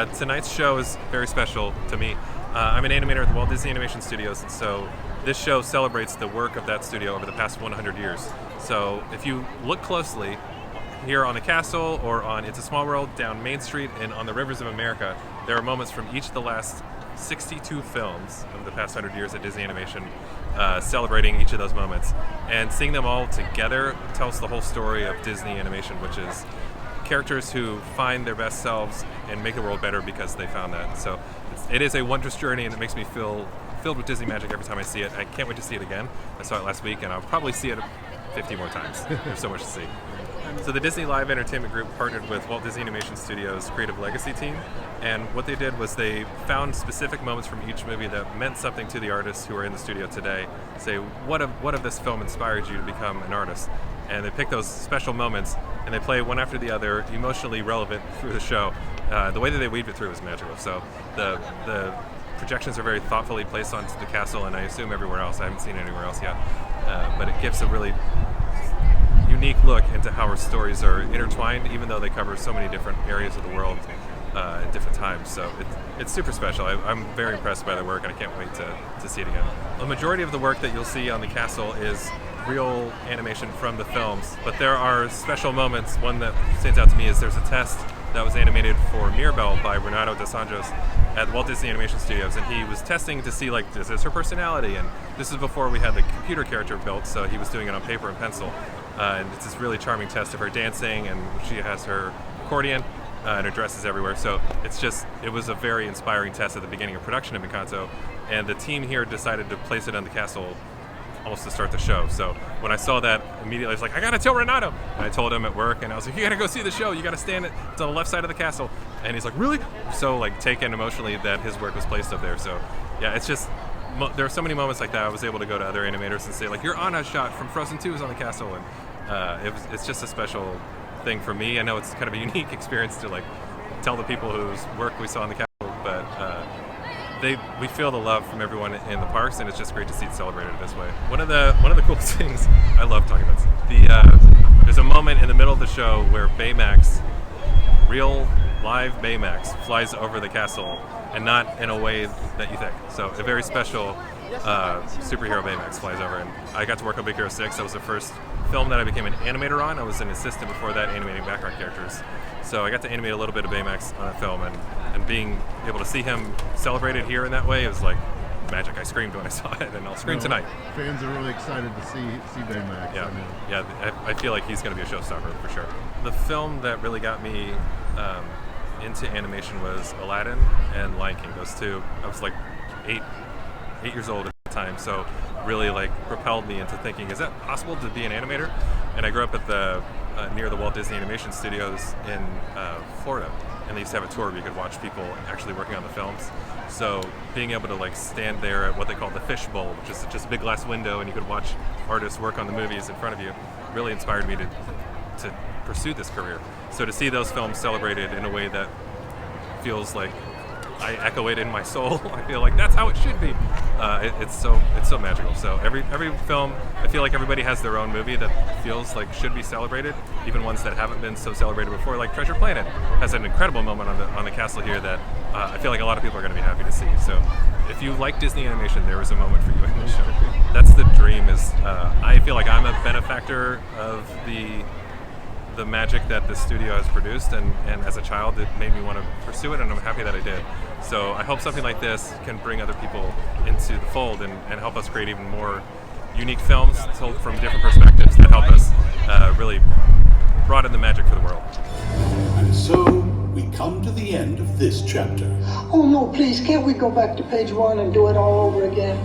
Tonight's show is very special to me. I'm an animator at the Walt Disney Animation Studios, and so this show celebrates the work of that studio over the past 100 years. So if you look closely, here on the castle or on It's a Small World, down Main Street, and on the Rivers of America, there are moments from each of the last 62 films of the past 100 years at Disney Animation celebrating each of those moments. And seeing them all together tells the whole story of Disney Animation, which is characters who find their best selves and make the world better because they found that. So it is a wondrous journey, and it makes me feel filled with Disney magic every time I see it. I can't wait to see it again. I saw it last week, and I'll probably see it 50 more times. There's so much to see. So the Disney Live Entertainment Group partnered with Walt Disney Animation Studios' Creative Legacy team, and what they did was they found specific moments from each movie that meant something to the artists who are in the studio today. Say, what of this film inspired you to become an artist? And they pick those special moments, and they play one after the other, emotionally relevant through the show. The way that they weaved it through was magical. So the projections are very thoughtfully placed onto the castle, and I assume everywhere else. I haven't seen it anywhere else yet, but it gives a really unique look into how our stories are intertwined, even though they cover so many different areas of the world at different times. So it's super special. I'm very impressed by the work, and I can't wait to see it again. The majority of the work that you'll see on the castle is real animation from the films, but there are special moments. One that stands out to me is there's a test that was animated for Mirabelle by Renato dos Anjos at Walt Disney Animation Studios, and he was testing to see, like, is this her personality? And this is before we had the computer character built, so he was doing it on paper and pencil. And it's this really charming test of her dancing, and she has her accordion, and her dress is everywhere. So it was a very inspiring test at the beginning of production of Encanto, and the team here decided to place it on the castle almost to start the show. So when I saw that, immediately I was like, I gotta tell Renato! And I told him at work, and I was like, you gotta go see the show, you gotta stand it's on the left side of the castle. And he's like, really? So, like, taken emotionally that his work was placed up there. So yeah, it's just, there are so many moments like that. I was able to go to other animators and say, like, your Anna shot from Frozen 2 is on the castle, and it's just a special thing for me. I know it's kind of a unique experience to, like, tell the people whose work we saw on the castle, but we feel the love from everyone in the parks, and it's just great to see it celebrated this way. One of the coolest things, I love talking about this, there's a moment in the middle of the show where Baymax, real live Baymax, flies over the castle, and not in a way that you think. So a very special superhero Baymax flies over, and I got to work on Big Hero 6. That was the first film that I became an animator on. I was an assistant before that, animating background characters. So I got to animate a little bit of Baymax on that film, and being able to see him celebrated here in that way, it was like magic. I screamed when I saw it, and I'll scream tonight. Fans are really excited to see Baymax. Yeah, I feel like he's going to be a showstopper for sure. The film that really got me into animation was Aladdin and Lion King. Those two, I was like eight years old at the time, so really, like, propelled me into thinking, is that possible to be an animator? And I grew up at the near the Walt Disney Animation Studios in Florida, and they used to have a tour where you could watch people actually working on the films. So being able to, like, stand there at what they call the fish bowl, which is just a big glass window, and you could watch artists work on the movies in front of you, really inspired me to pursue this career. So to see those films celebrated in a way that feels like I echo it in my soul, I feel like that's how it should be. It's so magical. So every film, I feel like everybody has their own movie that feels like should be celebrated, even ones that haven't been so celebrated before. Like Treasure Planet has an incredible moment on the castle here that I feel like a lot of people are going to be happy to see. So if you like Disney animation, there was a moment for you in this show. That's the dream. I feel like I'm a benefactor of the magic that the studio has produced, and as a child it made me want to pursue it, and I'm happy that I did. So I hope something like this can bring other people into the fold and help us create even more unique films told from different perspectives that help us really broaden the magic for the world. And so we come to the end of this chapter. Oh no, please, can't we go back to page 1 and do it all over again?